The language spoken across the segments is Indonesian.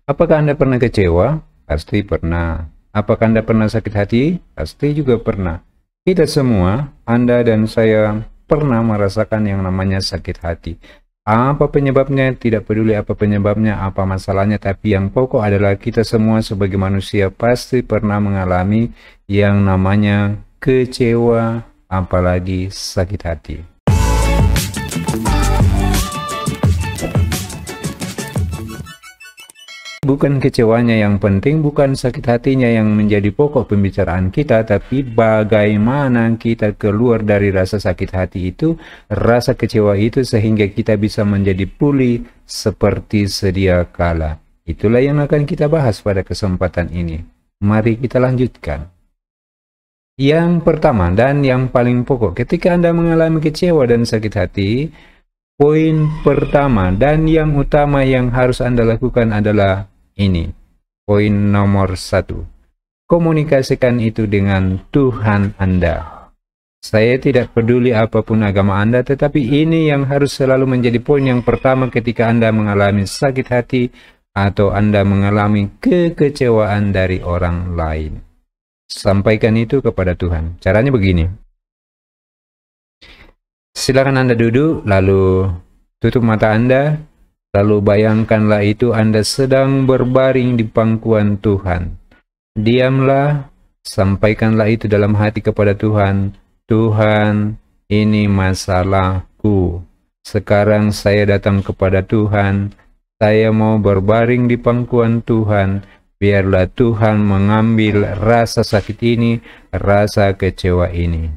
Apakah Anda pernah kecewa? Pasti pernah. Apakah Anda pernah sakit hati? Pasti juga pernah. Kita semua, Anda dan saya, pernah merasakan yang namanya sakit hati. Apa penyebabnya? Tidak peduli apa penyebabnya, apa masalahnya, tapi yang pokok adalah kita semua sebagai manusia pasti pernah mengalami yang namanya kecewa, apalagi sakit hati. Bukan kecewanya yang penting, bukan sakit hatinya yang menjadi pokok pembicaraan kita, tapi bagaimana kita keluar dari rasa sakit hati itu, rasa kecewa itu, sehingga kita bisa menjadi pulih seperti sedia kala. Itulah yang akan kita bahas pada kesempatan ini. Mari kita lanjutkan. Yang pertama dan yang paling pokok, ketika Anda mengalami kecewa dan sakit hati, poin pertama dan yang utama yang harus Anda lakukan adalah ini, poin nomor 1. Komunikasikan itu dengan Tuhan Anda. Saya tidak peduli apapun agama Anda, tetapi ini yang harus selalu menjadi poin yang pertama ketika Anda mengalami sakit hati atau Anda mengalami kekecewaan dari orang lain. Sampaikan itu kepada Tuhan. Caranya begini. Silakan Anda duduk, lalu tutup mata Anda. Lalu bayangkanlah itu Anda sedang berbaring di pangkuan Tuhan. Diamlah, sampaikanlah itu dalam hati kepada Tuhan. Tuhan, ini masalahku. Sekarang saya datang kepada Tuhan. Saya mau berbaring di pangkuan Tuhan. Biarlah Tuhan mengambil rasa sakit ini, rasa kecewa ini.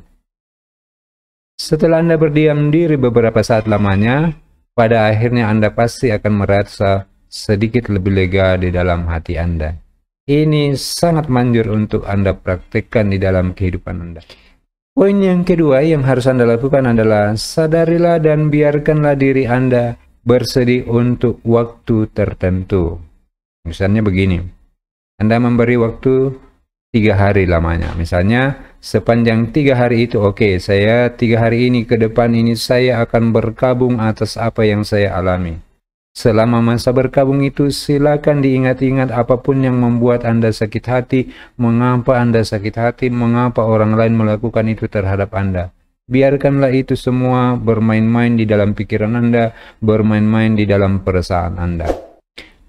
Setelah Anda berdiam diri beberapa saat lamanya, pada akhirnya Anda pasti akan merasa sedikit lebih lega di dalam hati Anda. Ini sangat manjur untuk Anda praktikkan di dalam kehidupan Anda. Poin yang kedua yang harus Anda lakukan adalah sadarilah dan biarkanlah diri Anda bersedih untuk waktu tertentu. Misalnya begini, Anda memberi waktu 3 hari lamanya. Misalnya sepanjang 3 hari itu, oke, saya 3 hari ini ke depan ini saya akan berkabung atas apa yang saya alami. Selama masa berkabung itu silakan diingat-ingat apapun yang membuat Anda sakit hati, mengapa Anda sakit hati, mengapa orang lain melakukan itu terhadap Anda. Biarkanlah itu semua bermain-main di dalam pikiran Anda, bermain-main di dalam perasaan Anda.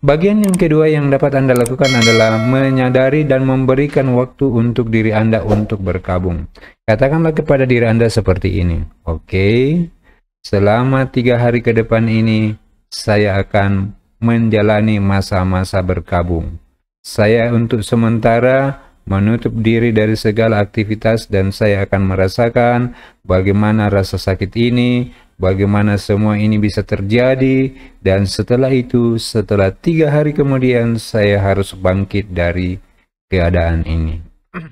Bagian yang kedua yang dapat Anda lakukan adalah menyadari dan memberikan waktu untuk diri Anda untuk berkabung. Katakanlah kepada diri Anda seperti ini. Oke, selama 3 hari ke depan ini, saya akan menjalani masa-masa berkabung. Saya untuk sementara menutup diri dari segala aktivitas dan saya akan merasakan bagaimana rasa sakit ini, bagaimana semua ini bisa terjadi, dan setelah itu, setelah 3 hari kemudian, saya harus bangkit dari keadaan ini.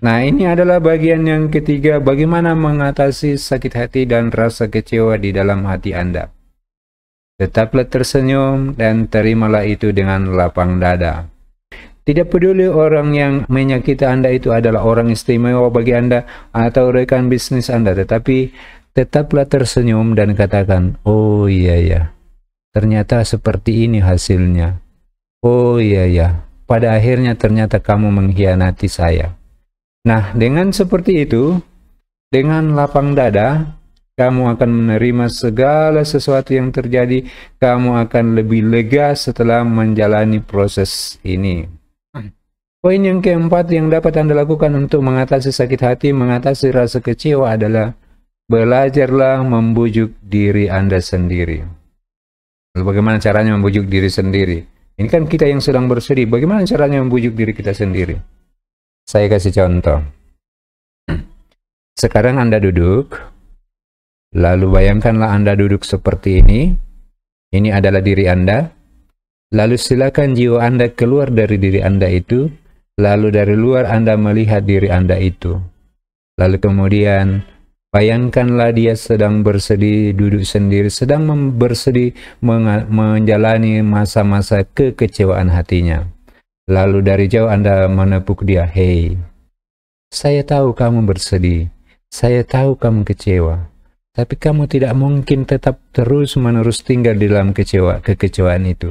Nah, ini adalah bagian yang ketiga, bagaimana mengatasi sakit hati dan rasa kecewa di dalam hati Anda. Tetaplah tersenyum dan terimalah itu dengan lapang dada. Tidak peduli orang yang menyakiti Anda itu adalah orang istimewa bagi Anda atau rekan bisnis Anda, tetapi tetaplah tersenyum dan katakan, oh iya ya, ternyata seperti ini hasilnya. Oh iya ya, pada akhirnya ternyata kamu mengkhianati saya. Nah, dengan seperti itu, dengan lapang dada, kamu akan menerima segala sesuatu yang terjadi. Kamu akan lebih lega setelah menjalani proses ini. Poin yang keempat yang dapat Anda lakukan untuk mengatasi sakit hati, mengatasi rasa kecewa adalah belajarlah membujuk diri Anda sendiri. Lalu bagaimana caranya membujuk diri sendiri? Ini kan kita yang sedang bersedih. Bagaimana caranya membujuk diri kita sendiri? Saya kasih contoh. Sekarang Anda duduk. Lalu bayangkanlah Anda duduk seperti ini. Ini adalah diri Anda. Lalu silakan jiwa Anda keluar dari diri Anda itu. Lalu dari luar Anda melihat diri Anda itu. Lalu kemudian bayangkanlah dia sedang bersedih, duduk sendiri, sedang bersedih, menjalani masa-masa kekecewaan hatinya. Lalu dari jauh Anda menepuk dia, hei, saya tahu kamu bersedih, saya tahu kamu kecewa, tapi kamu tidak mungkin tetap terus-menerus tinggal di dalam kekecewaan itu.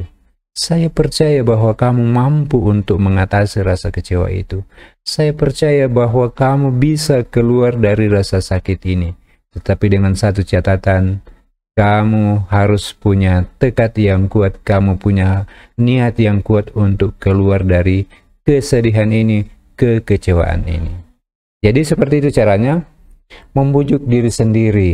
Saya percaya bahwa kamu mampu untuk mengatasi rasa kecewa itu. Saya percaya bahwa kamu bisa keluar dari rasa sakit ini. Tetapi dengan satu catatan, kamu harus punya tekad yang kuat, kamu punya niat yang kuat untuk keluar dari kesedihan ini, kekecewaan ini. Jadi seperti itu caranya, membujuk diri sendiri.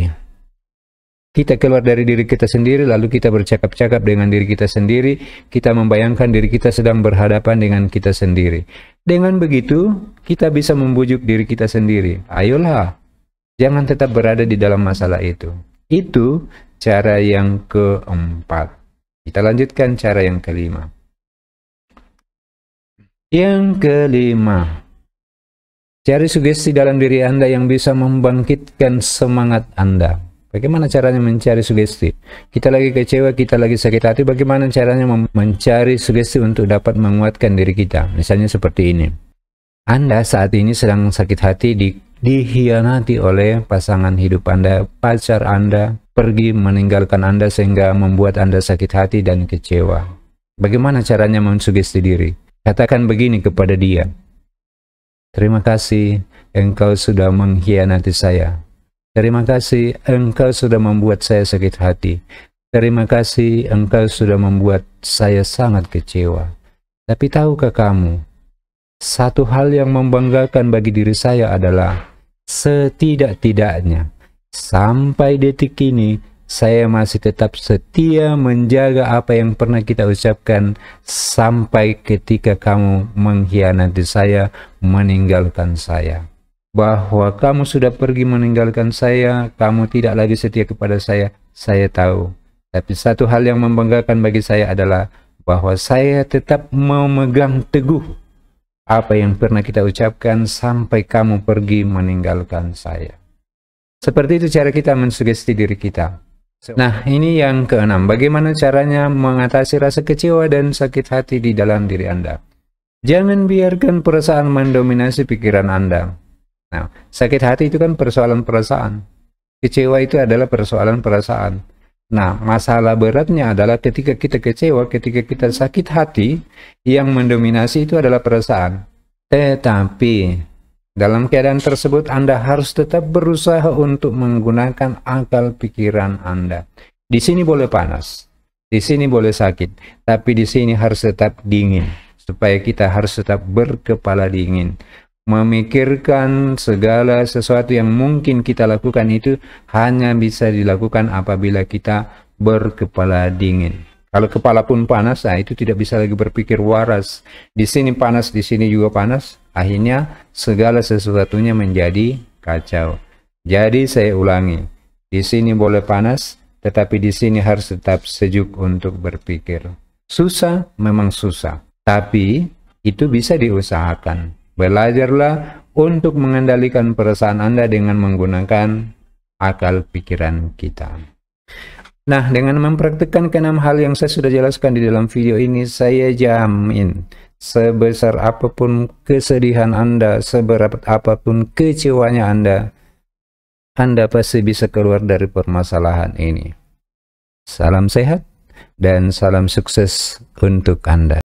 Kita keluar dari diri kita sendiri, lalu kita bercakap-cakap dengan diri kita sendiri, kita membayangkan diri kita sedang berhadapan dengan kita sendiri. Dengan begitu, kita bisa membujuk diri kita sendiri. Ayolah, jangan tetap berada di dalam masalah itu. Itu cara yang keempat. Kita lanjutkan cara yang kelima. Yang kelima, cari sugesti dalam diri Anda yang bisa membangkitkan semangat Anda. Bagaimana caranya mencari sugesti? Kita lagi kecewa, kita lagi sakit hati, bagaimana caranya mencari sugesti untuk dapat menguatkan diri kita? Misalnya seperti ini. Anda saat ini sedang sakit hati, dihianati oleh pasangan hidup Anda, pacar Anda, pergi meninggalkan Anda sehingga membuat Anda sakit hati dan kecewa. Bagaimana caranya mensugesti diri? Katakan begini kepada dia. Terima kasih engkau sudah mengkhianati saya. Terima kasih engkau sudah membuat saya sakit hati. Terima kasih engkau sudah membuat saya sangat kecewa. Tapi tahukah kamu, satu hal yang membanggakan bagi diri saya adalah setidak-tidaknya sampai detik ini saya masih tetap setia menjaga apa yang pernah kita ucapkan sampai ketika kamu mengkhianati saya, meninggalkan saya. Bahwa kamu sudah pergi meninggalkan saya, kamu tidak lagi setia kepada saya tahu. Tapi satu hal yang membanggakan bagi saya adalah bahwa saya tetap memegang teguh apa yang pernah kita ucapkan sampai kamu pergi meninggalkan saya. Seperti itu cara kita mensugesti diri kita. Nah, ini yang keenam. Bagaimana caranya mengatasi rasa kecewa dan sakit hati di dalam diri Anda? Jangan biarkan perasaan mendominasi pikiran Anda. Nah, sakit hati itu kan persoalan perasaan. Kecewa itu adalah persoalan perasaan. Nah, masalah beratnya adalah ketika kita kecewa, ketika kita sakit hati, yang mendominasi itu adalah perasaan. Tetapi, dalam keadaan tersebut Anda harus tetap berusaha untuk menggunakan akal pikiran Anda. Di sini boleh panas, di sini boleh sakit, tapi di sini harus tetap dingin. Supaya kita harus tetap berkepala dingin. Memikirkan segala sesuatu yang mungkin kita lakukan itu hanya bisa dilakukan apabila kita berkepala dingin. Kalau kepala pun panas, nah itu tidak bisa lagi berpikir waras. Di sini panas, di sini juga panas. Akhirnya segala sesuatunya menjadi kacau. Jadi saya ulangi, di sini boleh panas, tetapi di sini harus tetap sejuk untuk berpikir. Susah, memang susah, tapi itu bisa diusahakan. Belajarlah untuk mengendalikan perasaan Anda dengan menggunakan akal pikiran kita. Nah, dengan mempraktikkan keenam hal yang saya sudah jelaskan di dalam video ini, saya jamin sebesar apapun kesedihan Anda, seberat apapun kecewanya Anda pasti bisa keluar dari permasalahan ini. Salam sehat dan salam sukses untuk Anda.